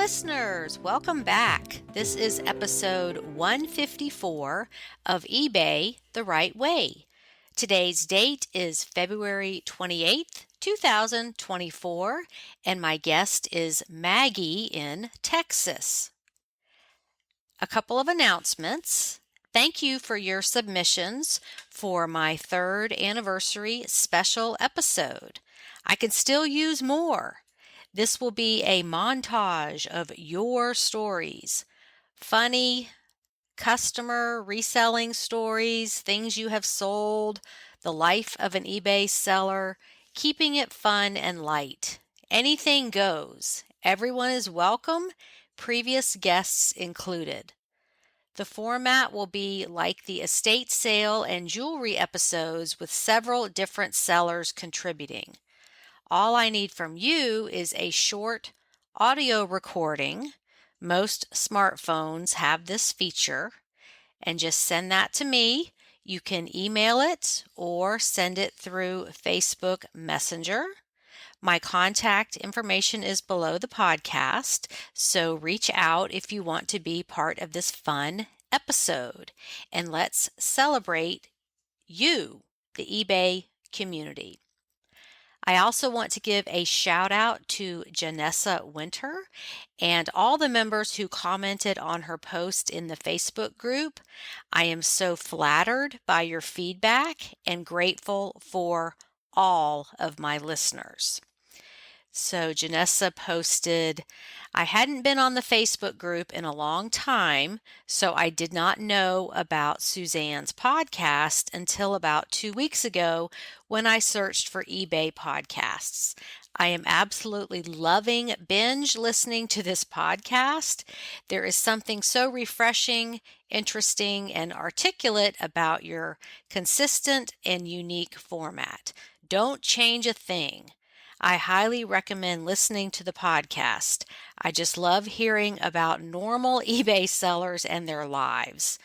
listeners, welcome back. This is episode 154 of eBay the Right Way. Today's date is February 28th, 2024, and my guest is Maggie in Texas. A couple of announcements. Thank you for your submissions for my third anniversary special episode. I can still use more. This will be a montage of your stories, funny, customer reselling stories, things you have sold, the life of an eBay seller, keeping it fun and light. Anything goes. Everyone is welcome, previous guests included. The format will be like the estate sale and jewelry episodes with several different sellers contributing. All I need from you is a short audio recording. Most smartphones have this feature, and just send that to me. You can email it or send it through Facebook Messenger. My contact information is below the podcast, so reach out if you want to be part of this fun episode. And let's celebrate you, the eBay community. I also want to give a shout out to Janessa Winter and all the members who commented on her post in the Facebook group. I am so flattered by your feedback and grateful for all of my listeners. So Janessa posted, I hadn't been on the Facebook group in a long time, so I did not know about Suzanne's podcast until about 2 weeks ago when I searched for eBay podcasts. I am absolutely loving binge listening to this podcast. There is something so refreshing, interesting, and articulate about your consistent and unique format. Don't change a thing. I highly recommend listening to the podcast. I just love hearing about normal eBay sellers and their lives.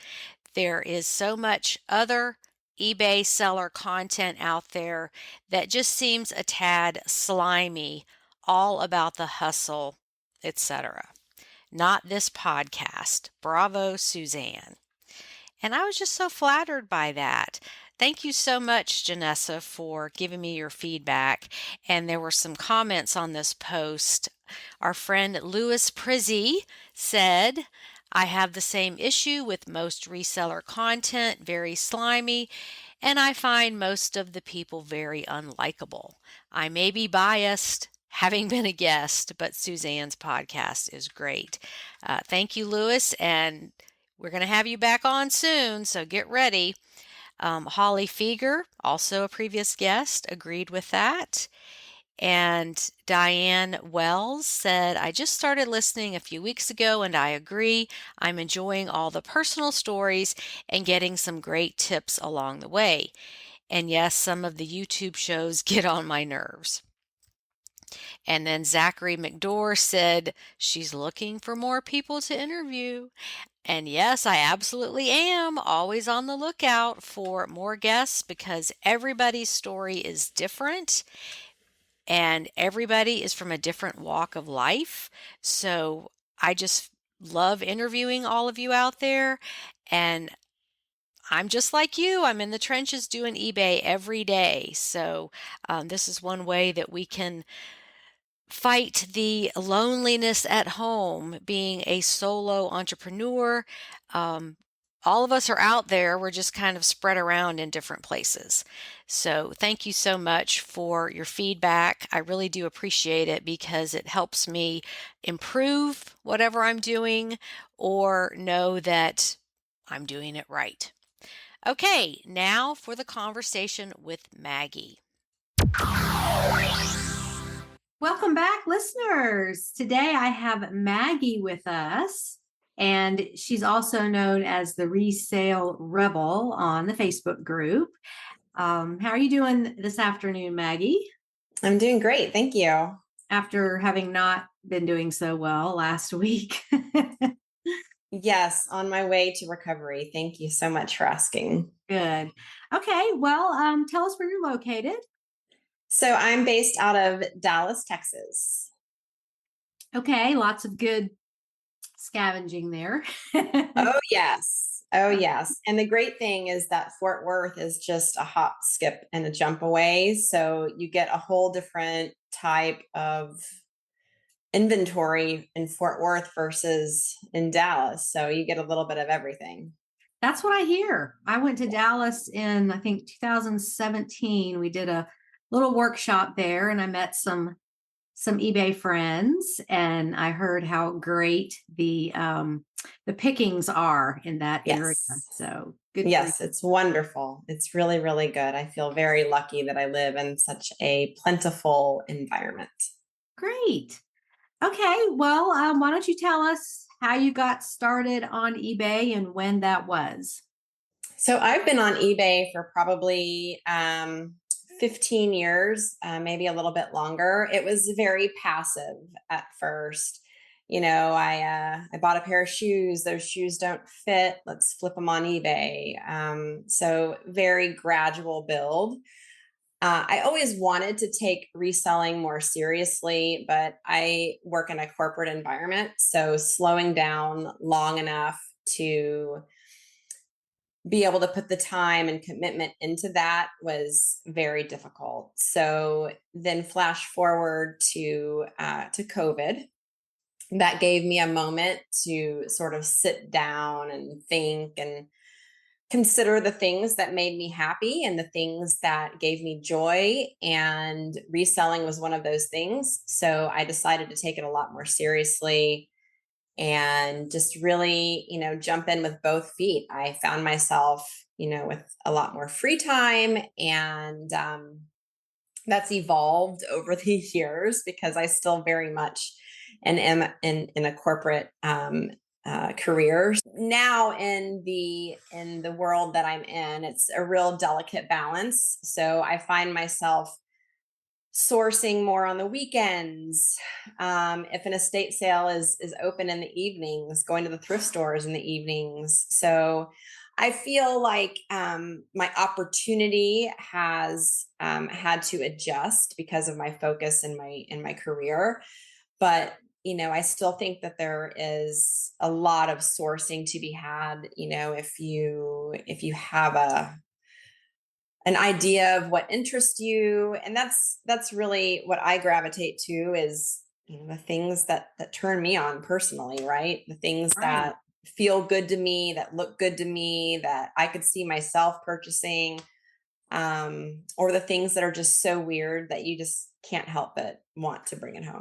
There is so much other eBay seller content out there that just seems a tad slimy, all about the hustle, etc. Not this podcast. Bravo, Suzanne. And I was just so flattered by that. Thank you so much, Janessa, for giving me your feedback. And there were some comments on this post. Our friend Louis Prizzi said, I have the same issue with most reseller content, very slimy, and I find most of the people very unlikable. I may be biased, having been a guest, but Suzanne's podcast is great. Thank you, Louis, and we're going to have you back on soon, so get ready. Holly Feger, also a previous guest, agreed with that. And Diane Wells said, I just started listening a few weeks ago and I agree. I'm enjoying all the personal stories and getting some great tips along the way. And yes, some of the YouTube shows get on my nerves. And then Zachary McDore said, she's looking for more people to interview. And yes, I absolutely am always on the lookout for more guests because everybody's story is different and everybody is from a different walk of life. So I just love interviewing all of you out there. And I'm just like you. I'm in the trenches doing eBay every day. So this is one way that we can fight the loneliness at home, being a solo entrepreneur. All of us are out there. We're just kind of spread around in different places. So thank you so much for your feedback. I really do appreciate it because it helps me improve whatever I'm doing or know that I'm doing it right. Okay, now for the conversation with Maggie. Welcome back, listeners. Today I have Maggie with us, and she's also known as the Resale Rebel on the Facebook group. How are you doing this afternoon, Maggie? I'm doing great. Thank you. After having not been doing so well last week. Yes, on my way to recovery. Thank you so much for asking. Good. Okay, well, tell us where you're located. So I'm based out of Dallas, Texas. Okay, lots of good scavenging there. Oh, yes. Oh, yes. And the great thing is that Fort Worth is just a hop, skip, and a jump away. So you get a whole different type of inventory in Fort Worth versus in Dallas. So you get a little bit of everything. That's what I hear. I went to Dallas in, I think, 2017. We did a little workshop there and I met some eBay friends and I heard how great the pickings are in that area. Yes. So good for you. Yes, it's wonderful. It's really, really good. I feel very lucky that I live in such a plentiful environment. Great. Okay, well, why don't you tell us how you got started on eBay and when that was? So I've been on eBay for probably 15 years, maybe a little bit longer. It was very passive at first. I bought a pair of shoes. Those shoes don't fit. Let's flip them on eBay. So very gradual build. I always wanted to take reselling more seriously, but I work in a corporate environment. So slowing down long enough to be able to put the time and commitment into that was very difficult. So then flash forward to COVID. That gave me a moment to sort of sit down and think and consider the things that made me happy and the things that gave me joy. And reselling was one of those things. So I decided to take it a lot more seriously and just really, jump in with both feet. I found myself, with a lot more free time, and that's evolved over the years because I still very much and am in a corporate career. Now in the world that I'm in, it's a real delicate balance. So I find myself sourcing more on the weekends. If an estate sale is open in the evenings, going to the thrift stores in the evenings. So I feel like my opportunity has had to adjust because of my focus in my career. But I still think that there is a lot of sourcing to be had. If you have an idea of what interests you, and that's really what I gravitate to is the things that turn me on personally, right? The things Right. that feel good to me, that look good to me, that I could see myself purchasing, or the things that are just so weird that you just can't help but want to bring it home.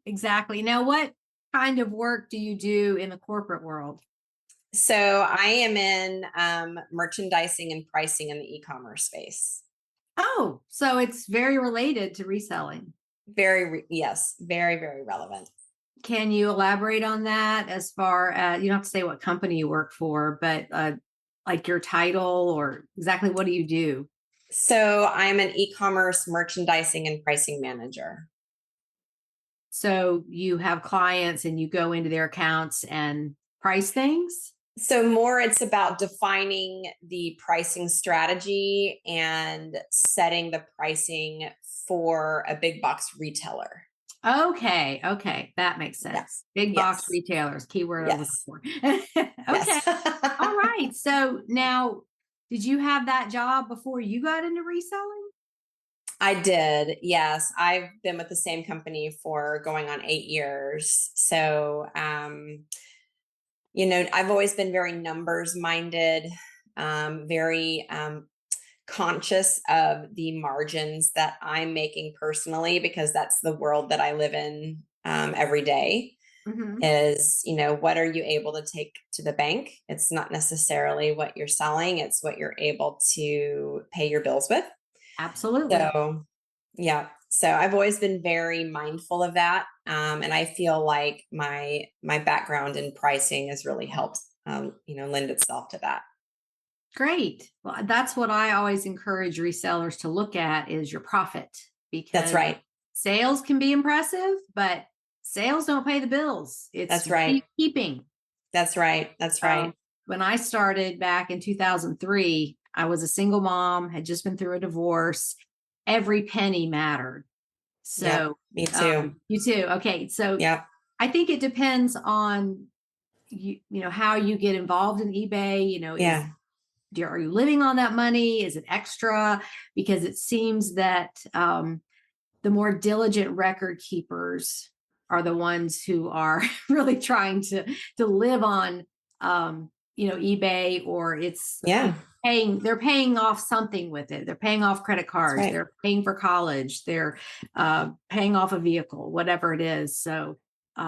Exactly. Now, what kind of work do you do in the corporate world? So I am in merchandising and pricing in the e-commerce space. Oh, so it's very related to reselling. Yes, very, very relevant. Can you elaborate on that as far as you don't have to say what company you work for, but like your title or exactly what do you do? So I'm an e-commerce merchandising and pricing manager. So you have clients and you go into their accounts and price things? So more it's about defining the pricing strategy and setting the pricing for a big box retailer. Okay, okay, that makes Yeah. sense. Big box Yes. retailers, keyword I'm looking Yes. for. Okay, Yes. all right. So now, did you have that job before you got into reselling? I did. Yes. I've been with the same company for going on 8 years. So, I've always been very numbers minded, very conscious of the margins that I'm making personally, because that's the world that I live in every day. Hmm. Is, what are you able to take to the bank? It's not necessarily what you're selling, it's what you're able to pay your bills with. Absolutely. So, yeah. So I've always been very mindful of that. And I feel like my background in pricing has really helped, lend itself to that. Great. Well, that's what I always encourage resellers to look at is your profit That's because right. sales can be impressive, but sales don't pay the bills. It's That's right. keeping. That's right. That's right. When I started back in 2003, I was a single mom, had just been through a divorce. Every penny mattered. Yep. So, Me too. you too. Okay. So Yep. I think it depends on you know, how you get involved in eBay. You know, Yeah. are you living on that money? Is it extra? Because it seems that the more diligent record keepers are the ones who are really trying to live on you know, eBay, or it's Yeah. they're paying off something with it. They're paying off credit That's cards, right. they're paying for college, they're paying off a vehicle, whatever it is. So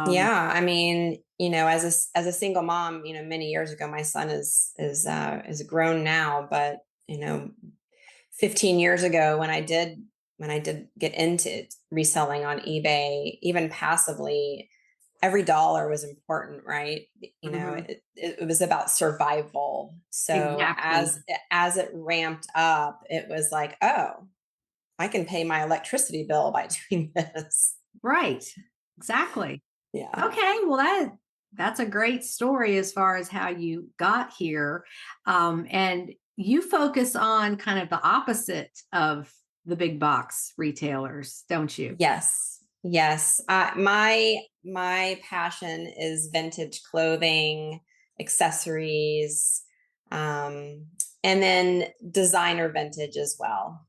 Yeah. I mean, as a single mom, many years ago, my son is grown now, but 15 years ago when I did get into reselling on eBay, even passively, every dollar was important, right? mhm, It was about survival. So exactly. as it ramped up, it was like, oh, I can pay my electricity bill by doing this. Right. Exactly. Yeah. Okay, well that's a great story as far as how you got here. And you focus on kind of the opposite of the big box retailers, don't you? Yes. Yes. My passion is vintage clothing, accessories, um, and then designer vintage as well.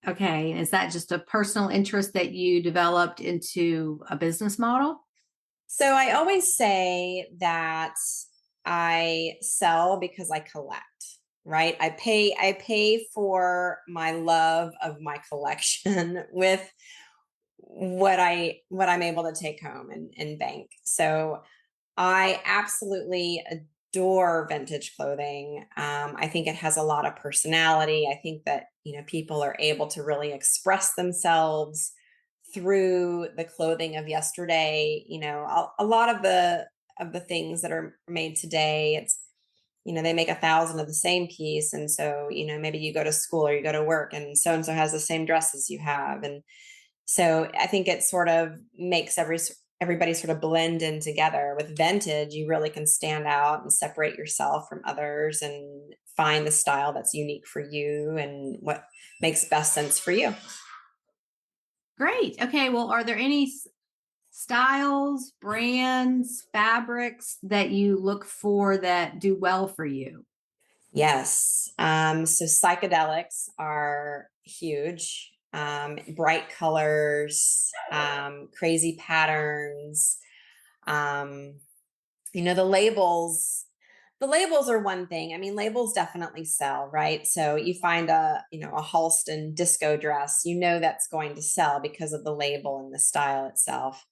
Okay, is that just a personal interest that you developed into a business model? So I always say that I sell because I collect, right? I pay for my love of my collection with what I'm able to take home and bank. So I absolutely adore vintage clothing. I think it has a lot of personality. I think that people are able to really express themselves through the clothing of yesterday. A lot of the things that are made today, they make 1,000 of the same piece, and so maybe you go to school or you go to work, and so has the same dresses you have, and so I think it sort of makes everybody sort of blend in together. With vintage, you really can stand out and separate yourself from others and find the style that's unique for you and what makes best sense for you. Great. Okay, well, are there any styles, brands, fabrics that you look for that do well for you? Yes. So psychedelics are huge. Bright colors, crazy patterns. Um, the labels are one thing. I mean, labels definitely sell, right? So you find a Halston disco dress, that's going to sell because of the label and the style itself.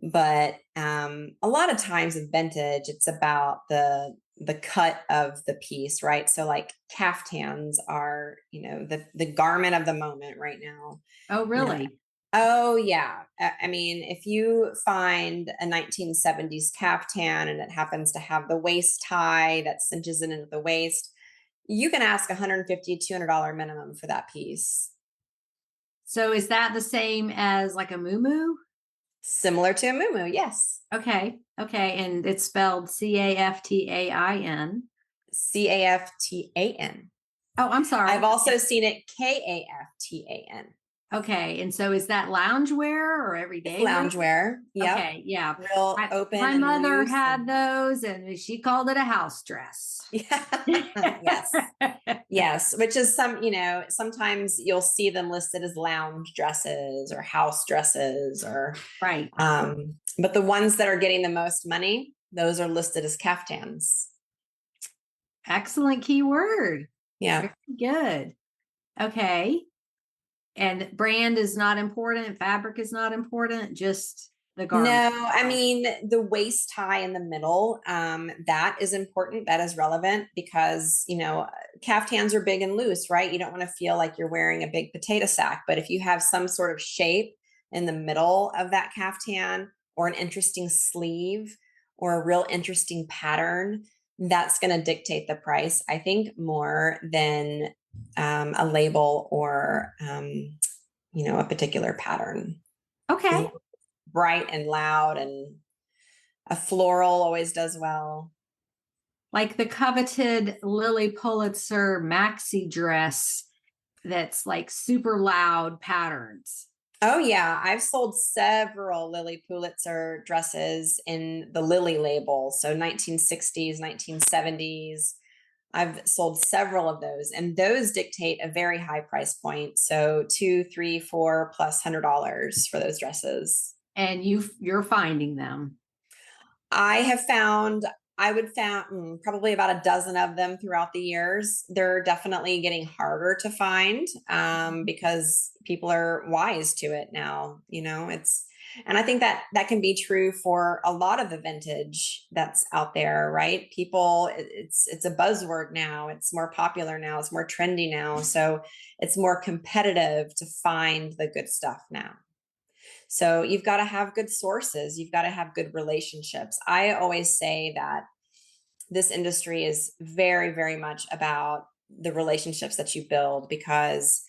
But a lot of times in vintage, it's about the cut of the piece, right? So like caftans are, the garment of the moment right now. Oh, You know, really? oh yeah. I mean, if you find a 1970s caftan and it happens to have the waist tie that cinches in at the waist, you can ask $150, $200 minimum for that piece. So is that the same as like a muumuu? Similar to a muumuu, yes. Okay. Okay. And it's spelled Caftain. Caftan. Oh, I'm I've sorry. also seen it Kaftan. Okay. And so is that loungewear or It's everyday wear? loungewear. Yep. Okay. Yeah. Real open My and mother loose. had those and she called it a house dress. Yeah. Yes. Yes. Which is sometimes you'll see them listed as lounge dresses or house dresses Right. but the ones that are getting the most money, those are listed as caftans. Excellent keyword. Yeah. Very good. Okay. And brand is not important. Fabric is not important. Just the garment. No, I mean the waist tie in the middle, that is important. That is relevant because caftans are big and loose, right? You don't want to feel like you're wearing a big potato sack. But if you have some sort of shape in the middle of that caftan, or an interesting sleeve, or a real interesting pattern, that's going to dictate the price, I think, more than a label or a particular pattern. Okay. Bright and loud, and a floral always does well. Like the coveted Lily Pulitzer maxi dress that's like super loud patterns. Oh yeah, I've sold several Lily Pulitzer dresses in the Lily label, so 1960s, 1970s. I've sold several of those, and those dictate a very high price point. So two, three, four plus $100 for those dresses. And you're finding them. I have found, I would found probably about a dozen of them throughout the years. They're definitely getting harder to find because people are wise to it now. And I think that that can be true for a lot of the vintage that's out there, right? People, it's a buzzword now. It's more popular now. It's more trendy now. So it's more competitive to find the good stuff now. So you've got to have good sources. You've got to have good relationships. I always say that this industry is very, very much about the relationships that you build because,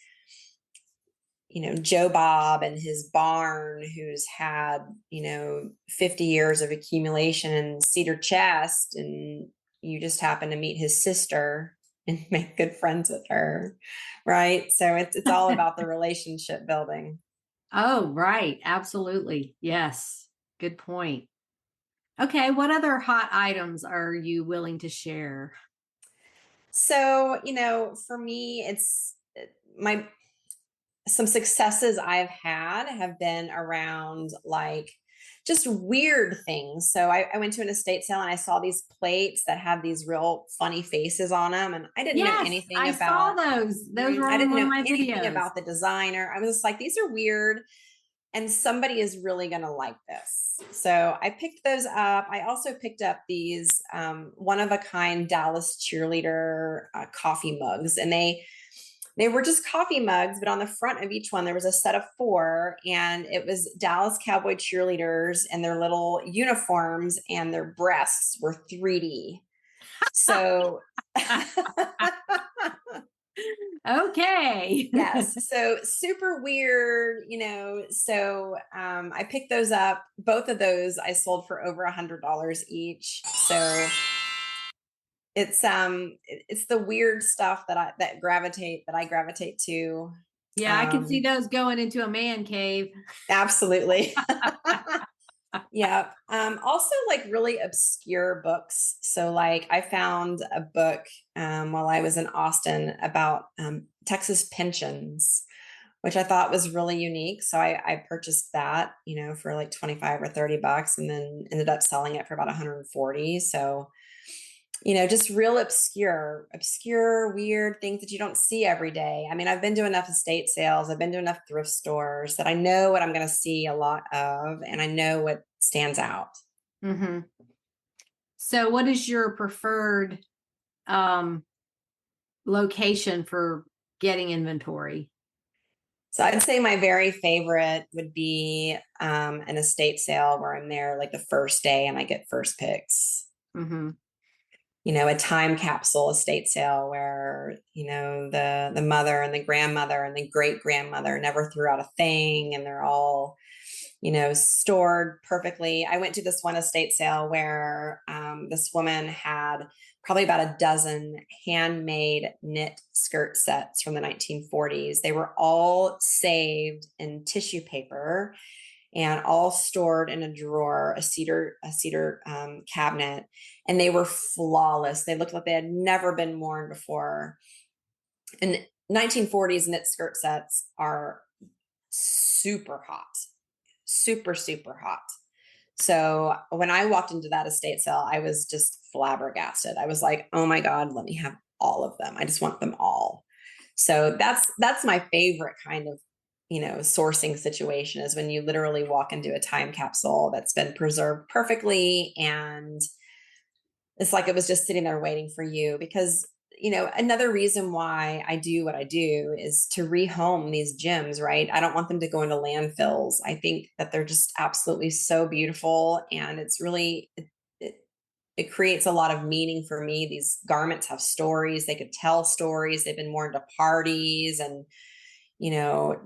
Joe Bob and his barn, who's had, 50 years of accumulation and cedar chest, and you just happen to meet his sister and make good friends with her. Right. So it's all about the relationship building. Oh, right. Absolutely. Yes. Good point. Okay. What other hot items are you willing to share? So, for me, it's my some successes I've had have been around like just weird things. So I went to an estate sale and I saw these plates that had these real funny faces on them. And I didn't know Yes, anything I saw about, those. Those were I on didn't one of know my anything videos. about the designer. I was just like, these are weird and somebody is really going to like this. So I picked those up. I also picked up these one of a kind Dallas cheerleader coffee mugs, and they were just coffee mugs, but on the front of each one there was a set of four, and it was Dallas Cowboy cheerleaders and their little uniforms, and their breasts were 3D. So Okay. yes, so super weird, so I picked those up. Both of those I sold for over $100 each. So it's the weird stuff that I gravitate to. Yeah, I can see those going into a man cave. Absolutely. Yeah. Also like really obscure books. So like I found a book while I was in Austin about Texas pensions, which I thought was really unique. So I purchased that, for like 25 or $30 and then ended up selling it for about 140. So, just real obscure, weird things that you don't see every day. I mean, I've been to enough estate sales, I've been to enough thrift stores that I know what I'm going to see a lot of, and I know what stands out. Mm-hmm. So what is your preferred um, location for getting inventory? So I'd say my very favorite would be an estate sale where I'm there like the first day and I get first picks. Mm-hmm. A time capsule estate sale where, the mother and the grandmother and the great grandmother never threw out a thing, and they're all, stored perfectly. I went to this one estate sale where this woman had probably about a dozen handmade knit skirt sets from the 1940s. They were all saved in tissue paper and all stored in a drawer, a cedar cabinet, and they were flawless. They looked like they had never been worn before. And 1940s knit skirt sets are super hot, super, super hot. So when I walked into that estate sale, I was just flabbergasted. I was like, oh my God, let me have all of them. I just want them all. So that's my favorite kind of, sourcing situation, is when you literally walk into a time capsule that's been preserved perfectly, and it's like it was just sitting there waiting for you. Because another reason why I do what I do is to rehome these gems, right? I don't want them to go into landfills. I think that they're just absolutely so beautiful, and it's really it creates a lot of meaning for me. These garments have stories. They could tell stories. They've been worn to parties, and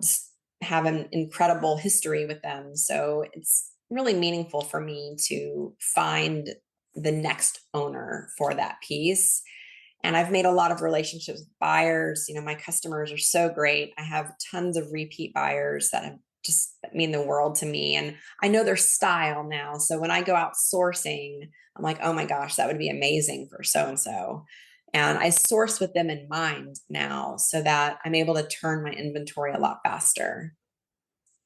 just have an incredible history with them. So it's really meaningful for me to find the next owner for that piece. And I've made a lot of relationships with buyers. My customers are so great. I have tons of repeat buyers that have just mean the world to me. And I know their style now. So when I go out sourcing, I'm like, oh my gosh, that would be amazing for so and so. And I source with them in mind now so that I'm able to turn my inventory a lot faster.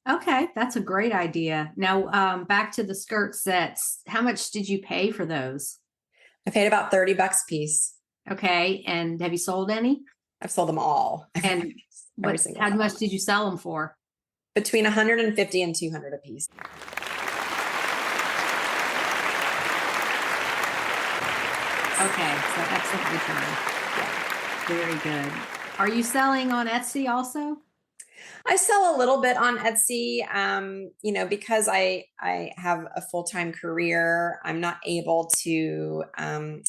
Okay, that's a great idea. Now, back to the skirt sets. How much did you pay for those? I paid about $30 a piece. Okay, and have you sold any? I've sold them all. And Every what? single How one of much them. did you sell them for? Between 150 and 200 a piece. Okay, so excellent return. Yeah. Very good. Are you selling on Etsy also? I sell a little bit on Etsy, because I have a full-time career. I'm not able to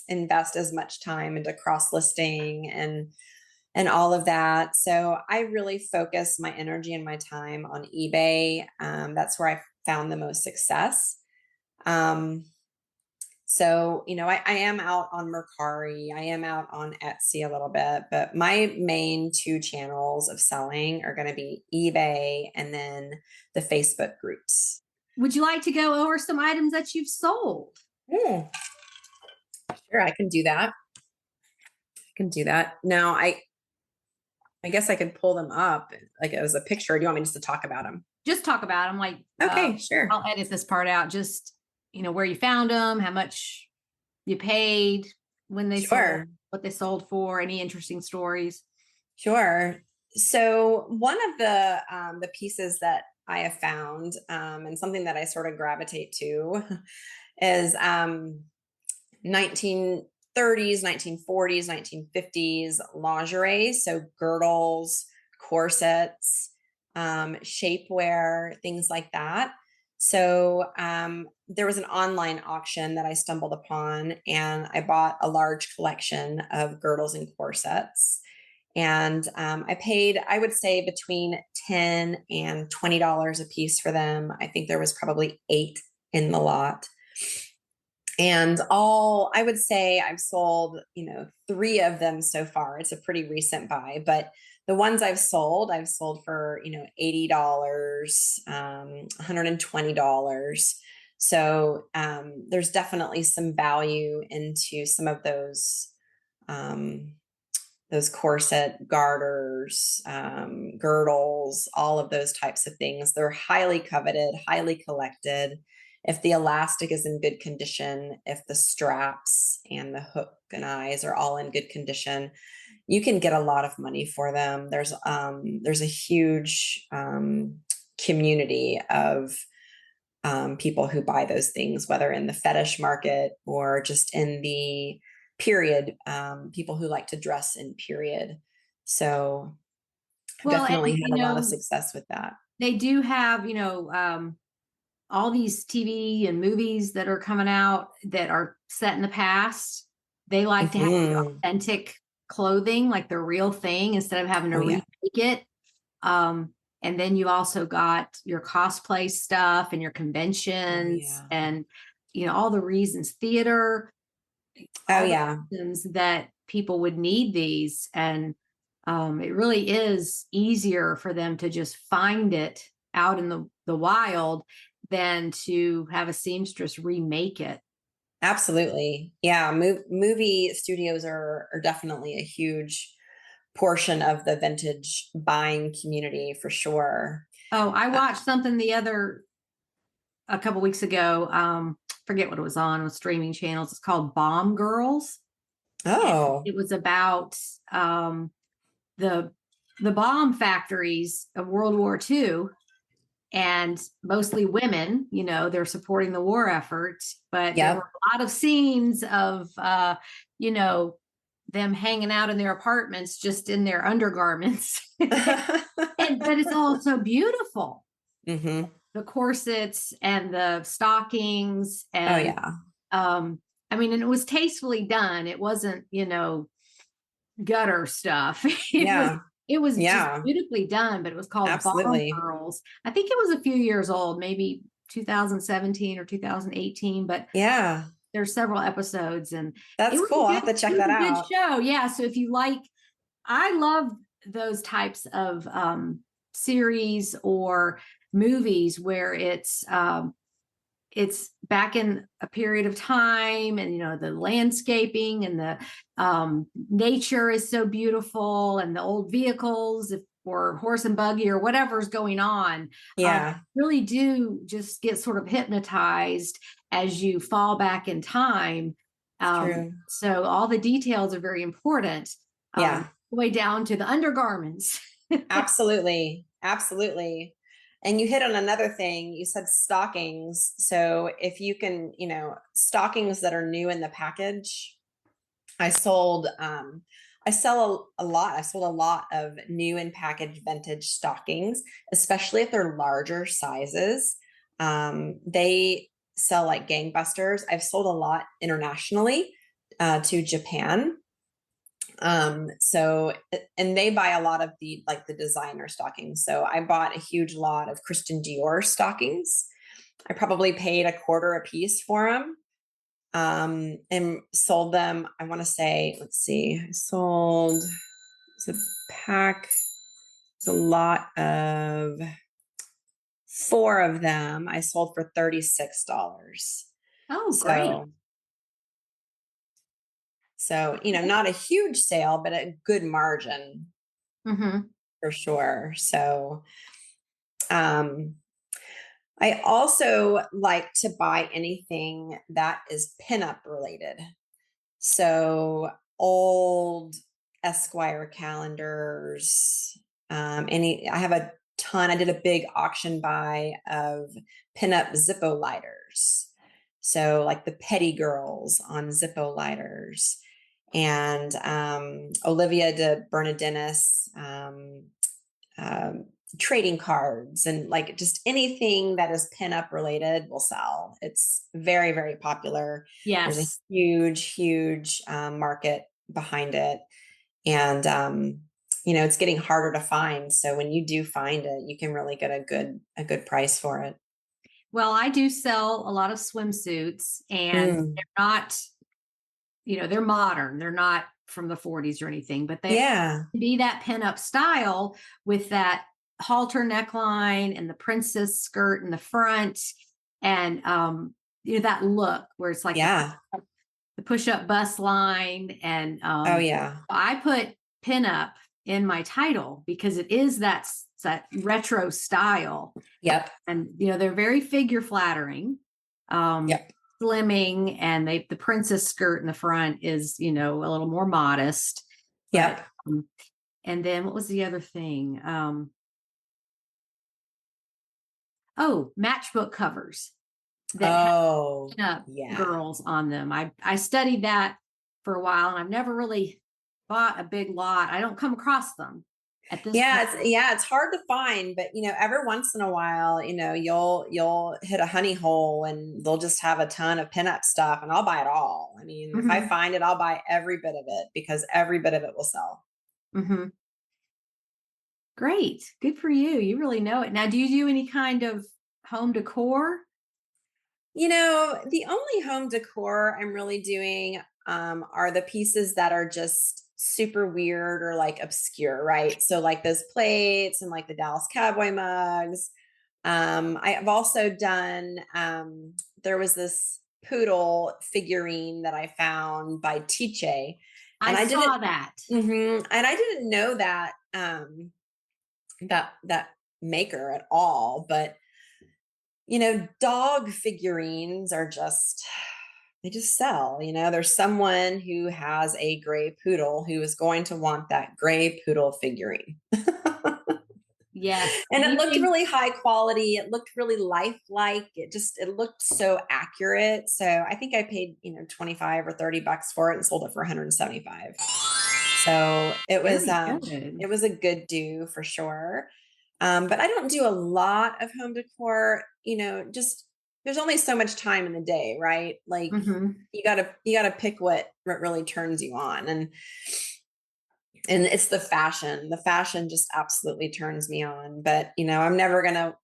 invest as much time into cross-listing and all of that. So I really focus my energy and my time on eBay. That's where I found the most success. So, I am out on Mercari, I am out on Etsy a little bit, but my main two channels of selling are going to be eBay and then the Facebook groups. Would you like to go over some items that you've sold? Sure, I can do that. Now, I guess I could pull them up like as a picture. Or do you want me just to talk about them? Just talk about them. Like, Okay, sure. I'll edit this part out. Just, where you found them, how much you paid, when they sold, Sure. what they sold for, any interesting stories. Sure. So one of the pieces that I have found, and something that I sort of gravitate to, is 1930s, 1940s, 1950s lingerie. So girdles, corsets, shapewear, things like that. So there was an online auction that I stumbled upon, and I bought a large collection of girdles and corsets. And I paid, I would say, between $10 and $20 a piece for them. I think there was probably 8 in the lot. And I would say I've sold, 3 of them so far. It's a pretty recent buy, but the ones I've sold for, $80, $120. So there's definitely some value into some of those corset garters, girdles, all of those types of things. They're highly coveted, highly collected. If the elastic is in good condition, if the straps and the hook and eyes are all in good condition, you can get a lot of money for them. There's a huge community of people who buy those things, whether in the fetish market or just in the period, people who like to dress in period. So Well, definitely and had a lot of success with that. they do have, all these TV and movies that are coming out that are set in the past. They like to have the authentic clothing, like the real thing, instead of having to remake it. And then you also got your cosplay stuff and your conventions and, all the reasons, theater. Reasons that people would need these. And it really is easier for them to just find it out in the wild than to have a seamstress remake it. Absolutely. Yeah. Movie studios are definitely a huge portion of the vintage buying community for sure. Oh, I watched something a couple weeks ago. Forget what it was on streaming channels. It's called Bomb Girls. Oh, it was about the bomb factories of World War II, and mostly women. They're supporting the war effort, but there were a lot of scenes of them hanging out in their apartments just in their undergarments. But it's all so beautiful. Mm-hmm. The corsets and the stockings and and it was tastefully done. It wasn't, gutter stuff. It was just beautifully done, but it was called Bomb Girls. I think it was a few years old, maybe 2017 or 2018, but there's several episodes, and that's cool. I'll have to check that out. Good show. Yeah. So if you like, I love those types of series or movies where it's back in a period of time, and the landscaping and the nature is so beautiful, and the old vehicles, or horse and buggy or whatever's going on, Yeah. really do just get sort of hypnotized as you fall back in time. It's true. So all the details are very important, Yeah. way down to the undergarments. Absolutely. Absolutely. And you hit on another thing. You said stockings. So if you can, stockings that are new in the package, I sold, I sell a lot. I sold a lot of new and packaged vintage stockings, especially if they're larger sizes. They sell like gangbusters. I've sold a lot internationally to Japan. So, and they buy a lot of the designer stockings. So I bought a huge lot of Christian Dior stockings. I probably paid a quarter a piece for them. And sold them. I want to say, let's see, I sold, it's a pack. It's a lot of 4 of them. I sold for $36. Oh, great. So, not a huge sale, but a good margin Mm-hmm. for sure. So, I also like to buy anything that is pinup related. So old Esquire calendars, I have a ton. I did a big auction buy of pinup Zippo lighters. So like the Petty Girls on Zippo lighters, and Olivia de Bernardinis, trading cards, and like just anything that is pinup related will sell. It's very, very popular. There's a Yes. huge market behind it. And, it's getting harder to find. So when you do find it, you can really get a good price for it. Well, I do sell a lot of swimsuits, and Mm. they're not, they're modern. They're not from the 40s or anything, but they Yeah. be that pinup style with that halter neckline and the princess skirt in the front, and that look where it's like Yeah. the push-up bust line. And Oh yeah. I put pinup in my title because it is that retro style. Yep. And they're very figure flattering, Yep. slimming, and the princess skirt in the front is a little more modest. Yep. But and then what was the other thing? Matchbook covers that Oh have yeah. girls on them. I studied that for a while, and I've never really bought a big lot. I don't come across them at this point. It's hard to find, but every once in a while, you'll hit a honey hole and they'll just have a ton of pinup stuff, and I'll buy it all. I mean, if I find it, I'll buy every bit of it, because every bit of it will sell. Mm-hmm. Great. Good for you. You really know it. Now, do you do any kind of home decor? The only home decor I'm really doing are the pieces that are just super weird or like obscure, right? So like those plates and like the Dallas Cowboy mugs. I have also done, there was this poodle figurine that I found by Tiche. And I saw that. And I didn't know that, that maker at all, but dog figurines are they just sell. There's someone who has a gray poodle who is going to want that gray poodle figurine. Yes. And it looked really high quality. It looked really lifelike. It looked so accurate. So I think I paid, 25 or $30 for it and sold it for 175. So it was, it was a good do for sure. But I don't do a lot of home decor, just there's only so much time in the day, right? Like you gotta pick what really turns you on. And it's the fashion. The fashion just absolutely turns me on. But I'm never gonna,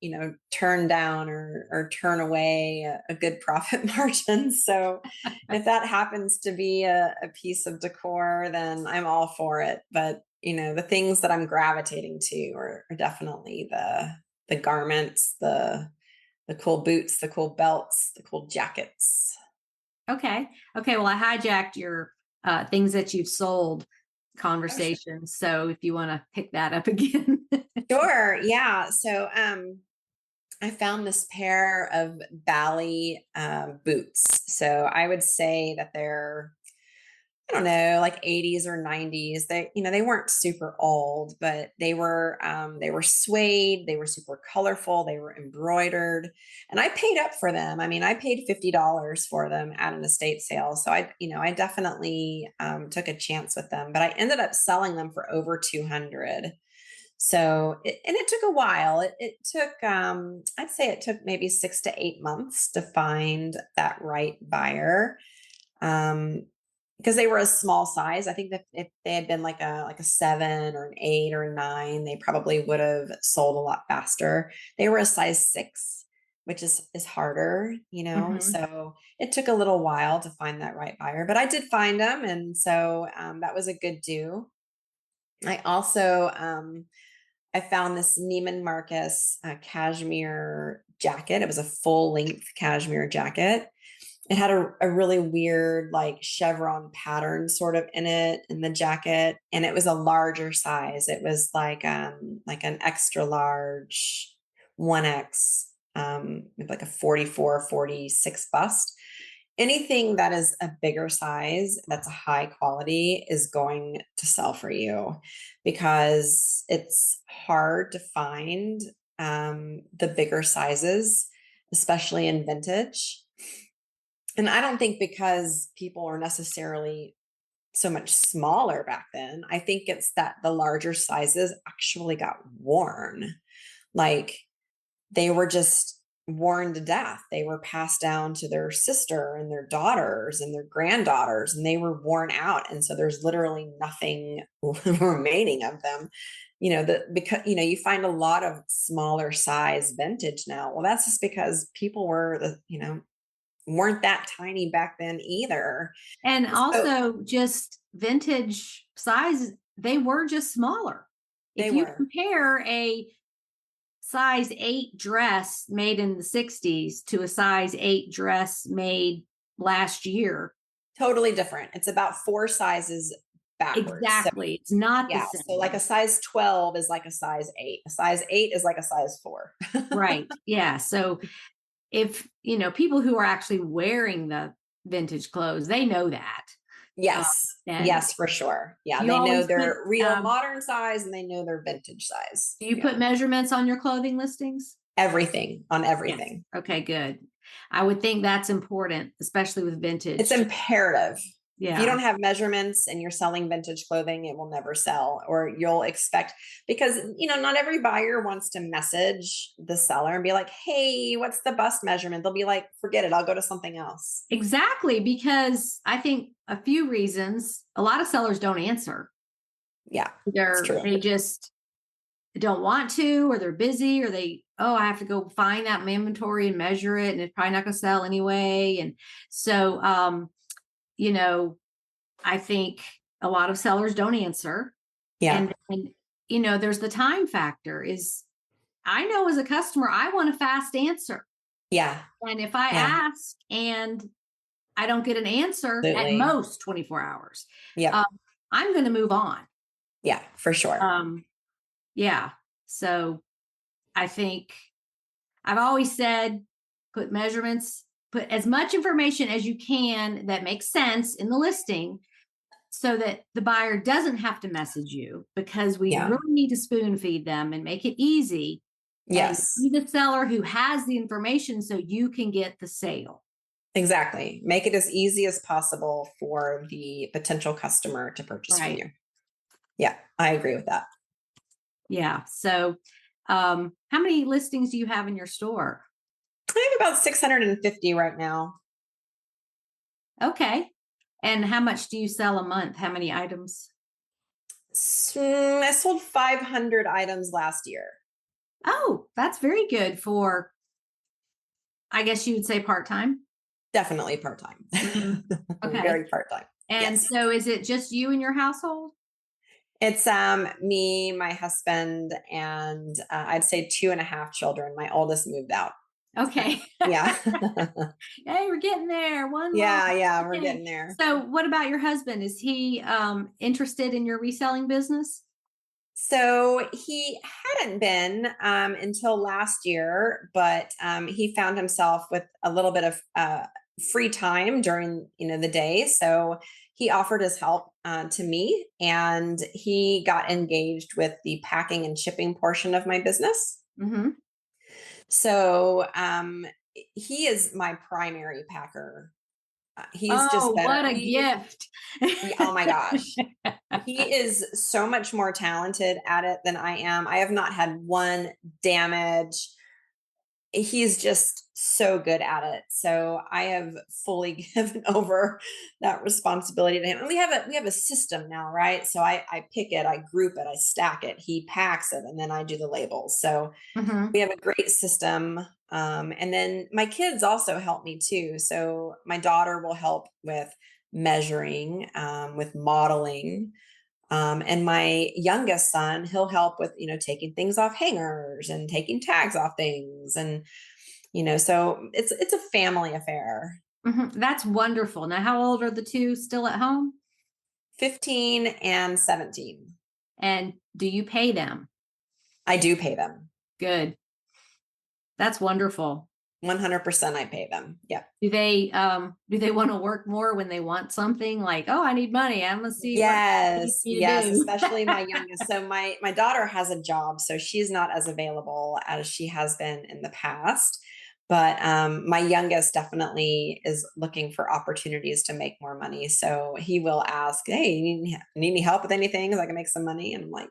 turn down or turn away a good profit margin. So if that happens to be a piece of decor, then I'm all for it. But the things that I'm gravitating to are definitely the garments, the cool boots, the cool belts, the cool jackets. Okay. Okay. Well, I hijacked your things that you've sold Oh, sure. conversation. So if you want to pick that up again. Sure. Yeah. So I found this pair of Bally boots. So I would say that they're, I don't know, like 80s or 90s. They weren't super old, but they were suede, they were super colorful, they were embroidered, and I paid up for them. I mean, I paid $50 for them at an estate sale. So I definitely took a chance with them, but I ended up selling them for over 200. So, and it took a while. It took, I'd say it took maybe 6 to 8 months to find that right buyer. Because they were a small size. I think that if they had been like a 7 or an 8 or a 9, they probably would have sold a lot faster. They were a size 6, which is harder, Mhm. So it took a little while to find that right buyer, but I did find them, and so that was a good do. I also I found this Neiman Marcus cashmere jacket. It was a full length cashmere jacket. It had a really weird like chevron pattern sort of in it in the jacket, and it was a larger size. It was like an extra large 1X, with like a 44, 46 bust. Anything that is a bigger size that's a high quality is going to sell for you, because it's hard to find the bigger sizes, especially in vintage. And I don't think because people are necessarily so much smaller back then. I think it's that the larger sizes actually got worn. Like they were just worn to death. They were passed down to their sister and their daughters and their granddaughters, and they were worn out. And so there's literally nothing remaining of them. Because you find a lot of smaller size vintage now. Well, that's just because people weren't that tiny back then either. And So also just vintage size, they were just smaller. they If you were compare a size 8 dress made in the 60s to a size 8 dress made last year, totally different. It's about 4 sizes backwards. So exactly, it's not the yeah, so like same. a size 12 is like a size 8. A size 8 is like a size 4. Right. Yeah. So if, people who are actually wearing the vintage clothes, they know that. Um, Yes. and Yes, for sure. Yeah, you they know always put, their real modern size and they know their vintage size. do you Yeah. put measurements on your clothing listings? Everything, on Yes. everything. Okay, good. I would think that's important, especially with It's vintage. imperative. If you Yeah, don't have measurements and you're selling vintage clothing, it will never sell, or you'll expect, because, not every buyer wants to message the seller and be like, hey, what's the bust measurement? They'll be like, forget it. I'll go to something else. exactly. Because I think a few reasons, a lot of sellers don't answer. Yeah, it's true. They just don't want to, or they're busy, or I have to go find that in my inventory and measure it, and it's probably not going to sell anyway. And so, you know, I think a lot of sellers don't answer. Yeah. And there's the time factor is I know as a customer, I want a fast answer. Yeah. And if I Yeah. ask and I don't get an answer at Absolutely. most 24 hours, um, Yep. I'm going to move on. Yeah, for sure. Um, yeah. So I think I've always said put measurements, put as much information as you can that makes sense in the listing so that the buyer doesn't have to message you, because we Yeah. really need to spoon feed them and make it easy and Yes, be the seller who has the information so you can get the sale. exactly. Make it as easy as possible for the potential customer to purchase from Right. you. Yeah, I agree with that. Yeah. So, how many listings do you have in your store? I have about 650 right now. Okay. And how much do you sell a month? How many items? I sold 500 items last year. Oh, that's very good for, I guess you would say part time. Definitely part-time. Mhm. Okay. Very part-time. And Yes. so is it just you in your household? It's me, my husband, and I'd say 2.5 children. My oldest moved out. Okay. Yeah. Hey, we're getting there. One more. Yeah, we're Okay. getting there. So what about your husband? Is he interested in your reselling business? So he hadn't been until last year, but he found himself with a little bit of free time during the day. So he offered his help to me, and he got engaged with the packing and shipping portion of my business. Mm-hmm. So he is my primary packer. He's just Oh, better. what a gift. Oh my gosh. He is so much more talented at it than I am. I have not had one damage. He's just so good at it. So I have fully given over that responsibility to him. And we have a system now, right? So I pick it, I group it, I stack it, he packs it, and then I do the labels. So Mm-hmm. we have a great system. And then my kids also help me too. So my daughter will help with measuring, with modeling. And my youngest son, he'll help with, taking things off hangers and taking tags off things. And, so it's a family affair. Mm-hmm. That's wonderful. Now, how old are the two still at home? 15 and 17. And do you pay them? I do pay them. Good. That's wonderful. 100% I pay them. Yeah. Do they want to work more when they want something like, oh, I need money. I'm gonna see what you need Yes, me to yes, do. especially my youngest. So my daughter has a job, so she's not as available as she has been in the past. But my youngest definitely is looking for opportunities to make more money. So he will ask, "Hey, you need any help with anything? So I can make some money." And I'm like,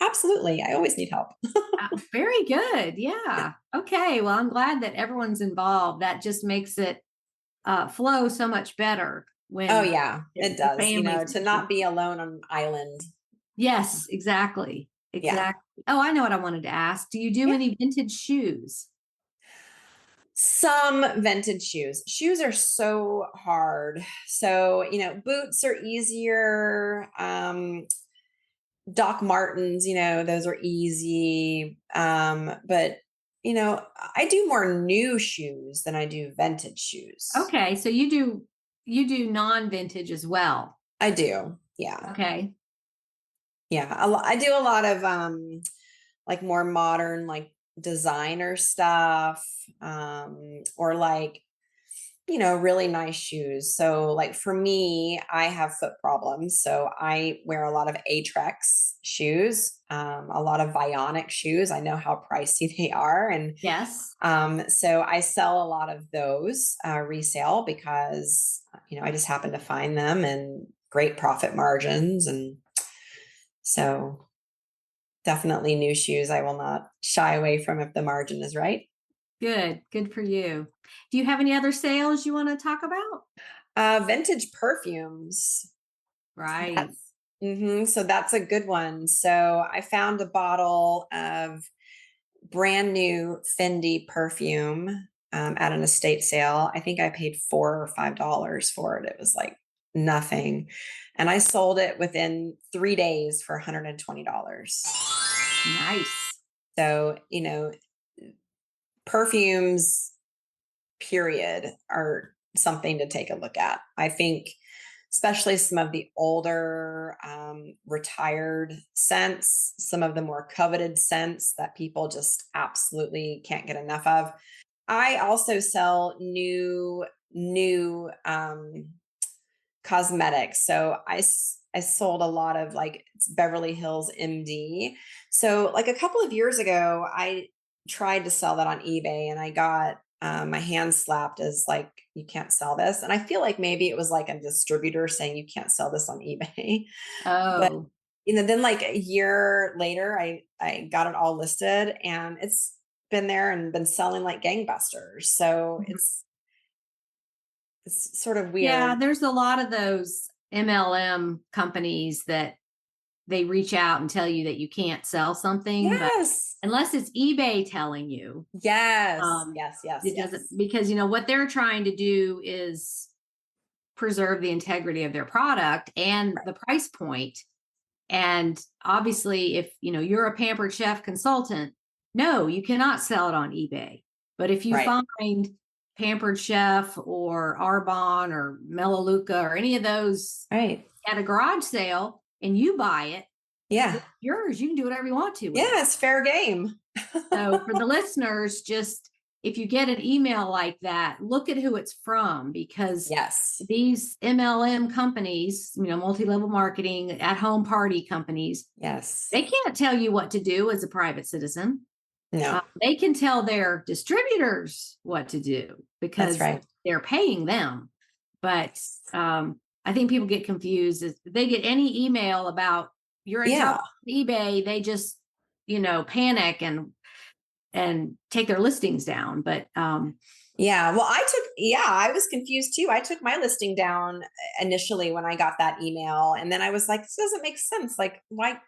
"Absolutely, I always need help." Very good. Yeah. Okay. Well, I'm glad that everyone's involved. That just makes it flow so much better Oh when yeah, it the does. families. To not be alone on an island. Yes, exactly. Yeah. Exactly. Oh, I know what I wanted to ask. Do you do Yeah. any vintage shoes? Some vintage shoes. Shoes are so hard. So, boots are easier. Doc Martens, those are easy. But, I do more new shoes than I do vintage shoes. Okay, so you do non-vintage as well. I do. Yeah. Okay. Yeah. I do a lot of like more modern, like designer stuff, or like really nice shoes. So like for me, I have foot problems. So I wear a lot of Atrex shoes, a lot of Vionic shoes. I know how pricey they are. And Yes. so I sell a lot of those resale because, I just happen to find them and great profit margins. And so definitely new shoes. I will not shy away from if the margin is right. Good. Good for you. Do you have any other sales you want to talk about? Vintage perfumes. Right. That's so that's a good one. So I found a bottle of brand new Fendi perfume at an estate sale. I think I paid $4 or $5 for it. It was like nothing. And I sold it within 3 days for $120. Nice. So, perfumes, period, are something to take a look at. I think especially some of the older retired scents, some of the more coveted scents that people just absolutely can't get enough of. I also sell new cosmetics. So I sold a lot of like it's Beverly Hills MD. So like a couple of years ago, I tried to sell that on eBay, and I got my hand slapped as like, you can't sell this. And I feel like maybe it was like a distributor saying you can't sell this on eBay. But Oh, then like a year later, I got it all listed, and it's been there and been selling like gangbusters. So mhm. it's sort of Yeah, weird. there's a lot of those MLM companies that they reach out and tell you that you can't sell something, but Yes. unless it's eBay telling you, Yes. um, Yes. Yes. it doesn't, Yes. because what they're trying to do is preserve the integrity of their product and Right. the price point. And obviously, if you're a Pampered Chef consultant, no, you cannot sell it on eBay. But if you Right. find Pampered Chef or Arbonne or Melaleuca or any of those Right. at a garage sale and you buy it, Yeah. it's yours. You can do whatever you want to with Yeah. it. It's fair game. So for the listeners, just if you get an email like that, look at who it's from, because Yes. these MLM companies, multi-level marketing, at-home party companies, Yes. they can't tell you what to do as a private citizen. No. They can tell their distributors what to do because That's right. they're paying them. But I think people get confused. If they get any email about you're in trouble with eBay, they just, panic and take their listings down. But yeah. Well, I was confused too. I took my listing down initially when I got that email. And then I was like, this doesn't make sense. Like, why?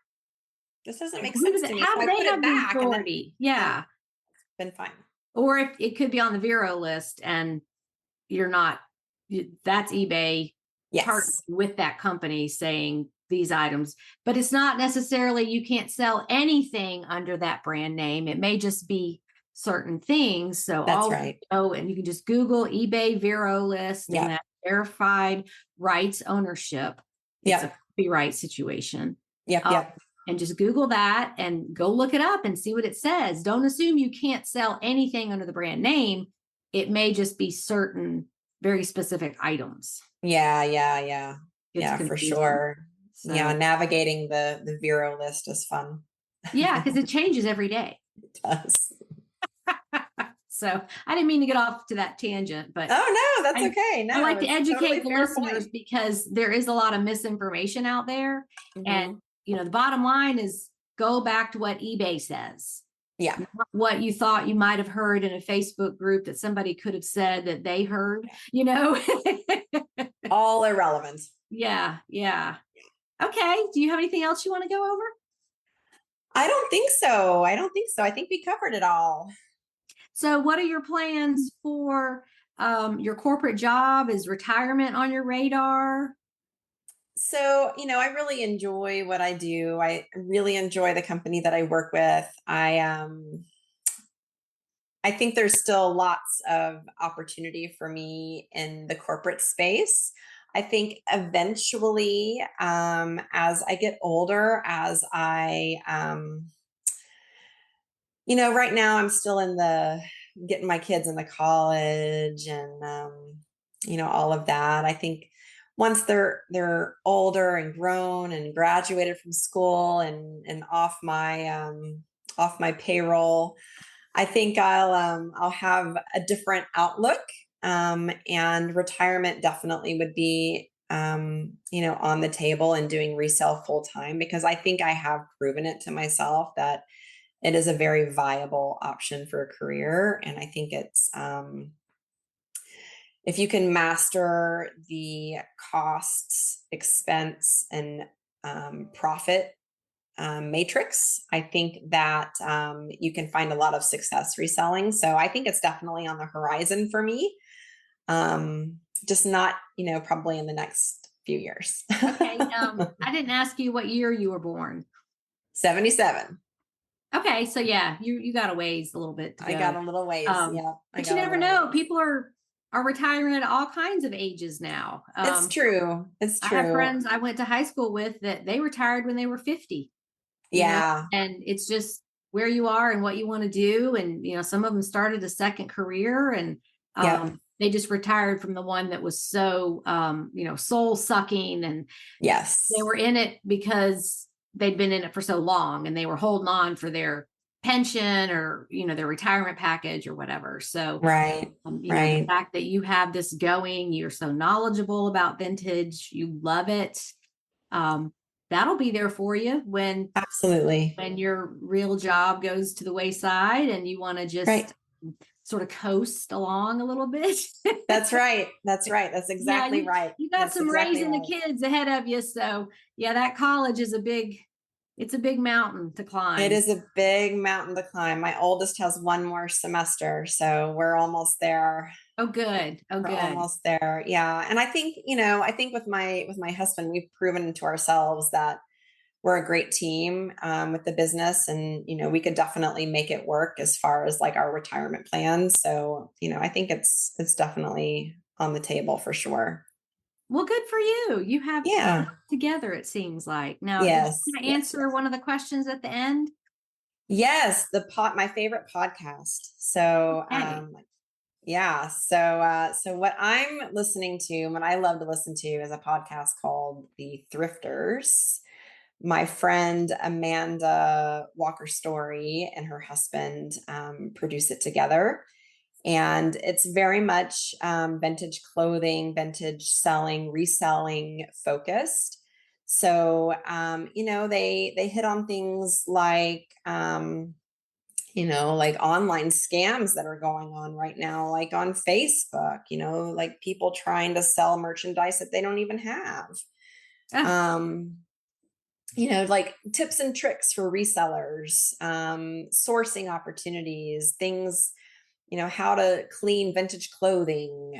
This doesn't make sense to me. How So do I they put have it the back. And then, authority? Yeah. it's been fine. Or if it could be on the Vero list and you're not, that's eBay partnering Yes. with that company saying these items, but it's not necessarily you can't sell anything under that brand name. It may just be certain things. So That's right. and you can just Google eBay Vero list and that verified rights ownership. It's a copyright situation. Yep. And just Google that and go look it up and see what it says. Don't assume you can't sell anything under the brand name. It may just be certain very specific items. Yeah, for sure. So, yeah, navigating the Vero list is fun. Yeah, because it changes every day. It does. So I didn't mean to get off to that tangent, but oh no, that's okay. No, I like to educate the listeners point. because there is a lot of misinformation out there. Mm-hmm. And the bottom line is go back to what eBay says. Yeah. Not what you thought you might have heard in a Facebook group that somebody could have said that they heard, All irrelevant. Yeah. Okay. Do you have anything else you want to go over? I don't think so. I think we covered it all. So what are your plans for your corporate job? Is retirement on your radar? So, I really enjoy what I do. I really enjoy the company that I work with. I think there's still lots of opportunity for me in the corporate space. I think eventually, as I get older, as I, right now I'm still in getting my kids into college and, all of that. I think once they're older and grown and graduated from school and off my payroll, I think I'll have a different outlook. And retirement definitely would be, on the table and doing resale full time, because I think I have proven it to myself that it is a very viable option for a career. And I think it's, if you can master the costs, expense, and profit matrix, I think that you can find a lot of success reselling. So I think it's definitely on the horizon for me. Just not, probably in the next few years. Okay. I didn't ask you what year you were born. 77. Okay. So yeah, you got a ways a little bit to go. I got a little ways. Yeah. But you never know. People are retiring at all kinds of ages now. It's true. I have friends I went to high school with that they retired when they were 50. Yeah. And it's just where you are and what you want to do. And, some of them started a second career and they just retired from the one that was so, soul sucking. And yes, they were in it because they'd been in it for so long and they were holding on for their pension or, their retirement package or whatever. So, right. The fact that you have this going, you're so knowledgeable about vintage, you love it. That'll be there for you when your real job goes to the wayside and you want to just sort of coast along a little bit. That's right. That's exactly right. You got some raising the kids ahead of you. So yeah, that college is it's a big mountain to climb. It is a big mountain to climb. My oldest has one more semester, so we're almost there. Oh, good. We're almost there. Yeah. And I think, with my husband, we've proven to ourselves that we're a great team with the business, and we could definitely make it work as far as like our retirement plans. So I think it's definitely on the table for sure. Well, good for you. You have Yeah. together, it seems like. Now, did you Yes. want to Yes. answer one of the questions at the end? Yes. My favorite podcast. So Okay. yeah. So what I'm listening to, what I love to listen to, is a podcast called The Thrifters. My friend Amanda Walker Story and her husband produce it together. And it's very much vintage clothing, vintage selling, reselling focused. So, they hit on things like online scams that are going on right now, like on Facebook, like people trying to sell merchandise that they don't even have. Ah, Um, like tips and tricks for resellers, sourcing opportunities, things, how to clean vintage clothing,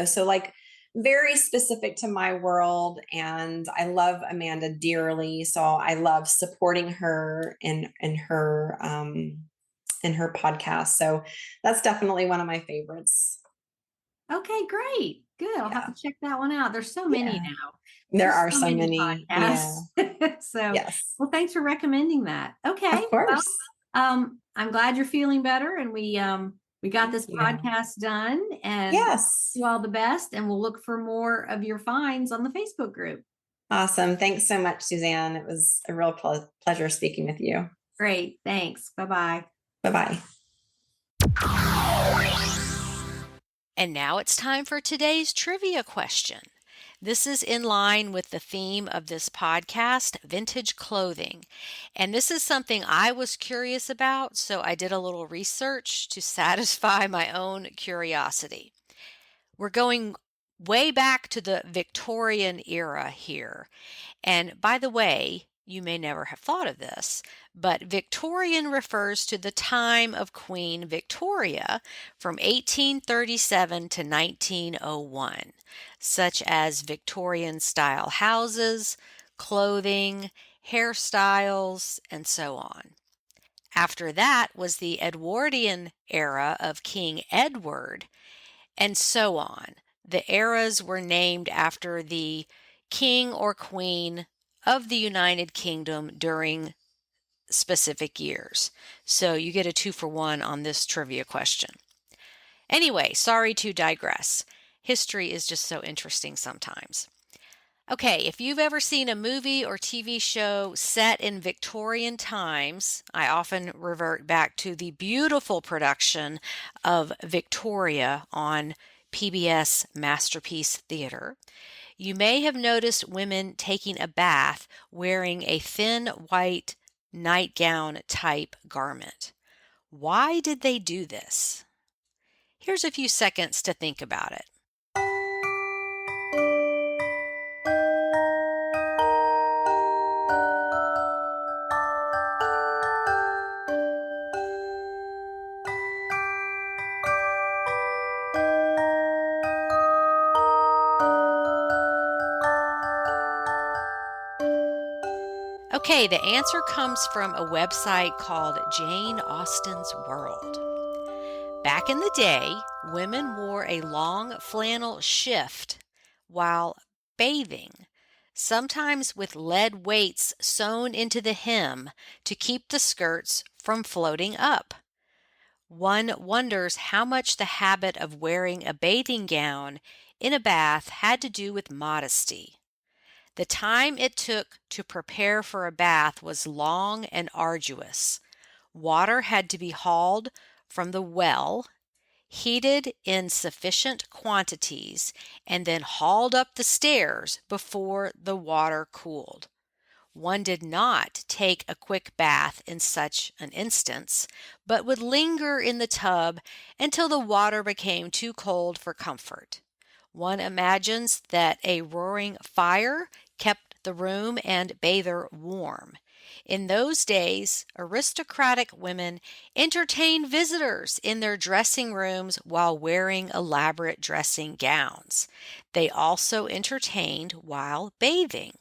so like very specific to my world. And I love Amanda dearly. So I love supporting her in her podcast. So that's definitely one of my favorites. okay, great. Good. I'll have Yeah. to check that one out. There's so many Yeah. now. There There's are so so many many. Yeah. podcasts. So, Yes. well, thanks for recommending that. Okay. Of Well, course. I'm glad you're feeling better, and we got Thank this you. podcast done, and Yes. you all the best, and we'll look for more of your finds on the Facebook group. Awesome. Thanks so much, Suzanne. It was a real pleasure speaking with you. Great. Thanks. Bye-bye. Bye-bye. And now it's time for today's trivia question. This is in line with the theme of this podcast, vintage clothing. And this is something I was curious about, so I did a little research to satisfy my own curiosity. We're going way back to the Victorian era here. And by the way, you may never have thought of this, but Victorian refers to the time of Queen Victoria from 1837 to 1901, such as Victorian style houses, clothing, hairstyles, and so on. After that was the Edwardian era of King Edward, and so on. The eras were named after the king or queen of the United Kingdom during specific years. So you get a 2-for-1 on this trivia question. Anyway, sorry to digress. History is just so interesting sometimes. Okay, if you've ever seen a movie or TV show set in Victorian times, I often revert back to the beautiful production of Victoria on PBS Masterpiece Theater. You may have noticed women taking a bath wearing a thin white nightgown type garment. Why did they do this? Here's a few seconds to think about it. Okay, the answer comes from a website called Jane Austen's World. Back in the day, women wore a long flannel shift while bathing, sometimes with lead weights sewn into the hem to keep the skirts from floating up. One wonders how much the habit of wearing a bathing gown in a bath had to do with modesty. The time it took to prepare for a bath was long and arduous. Water had to be hauled from the well, heated in sufficient quantities, and then hauled up the stairs before the water cooled. One did not take a quick bath in such an instance, but would linger in the tub until the water became too cold for comfort. One imagines that a roaring fire kept the room and bather warm. In those days, aristocratic women entertained visitors in their dressing rooms while wearing elaborate dressing gowns. They also entertained while bathing.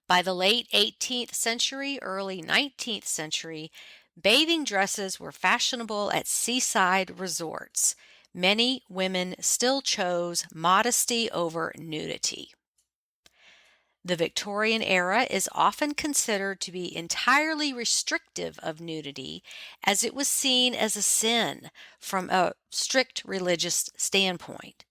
By the late 18th century, early 19th century, bathing dresses were fashionable at seaside resorts. Many women still chose modesty over nudity. The Victorian era is often considered to be entirely restrictive of nudity, as it was seen as a sin from a strict religious standpoint.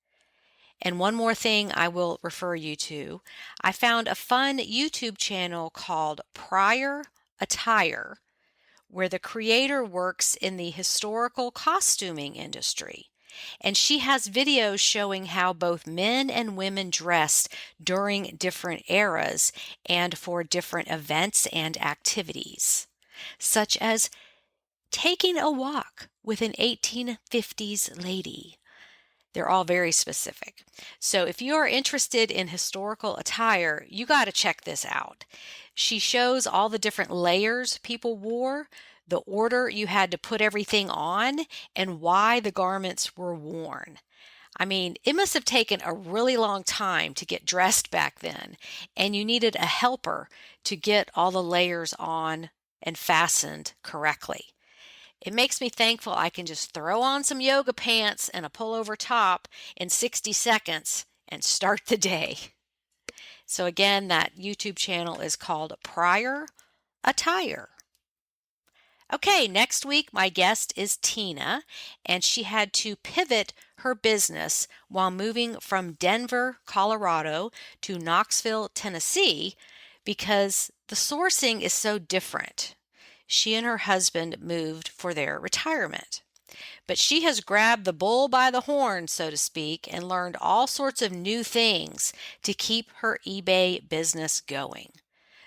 And one more thing I will refer you to. I found a fun YouTube channel called Prior Attire, where the creator works in the historical costuming industry. And she has videos showing how both men and women dressed during different eras and for different events and activities, such as taking a walk with an 1850s lady. They're all very specific. So if you are interested in historical attire, you got to check this out. She shows all the different layers people wore, the order you had to put everything on, and why the garments were worn. I mean, it must have taken a really long time to get dressed back then, and you needed a helper to get all the layers on and fastened correctly. It makes me thankful I can just throw on some yoga pants and a pullover top in 60 seconds and start the day. So again, that YouTube channel is called Prior Attire. Okay, next week my guest is Tina, and she had to pivot her business while moving from Denver, Colorado to Knoxville, Tennessee, because the sourcing is so different. She and her husband moved for their retirement. But she has grabbed the bull by the horn, so to speak, and learned all sorts of new things to keep her eBay business going.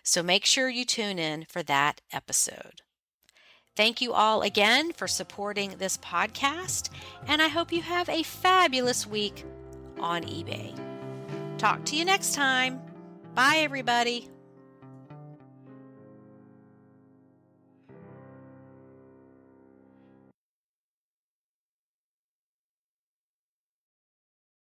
So make sure you tune in for that episode. Thank you all again for supporting this podcast, and I hope you have a fabulous week on eBay. Talk to you next time. Bye, everybody.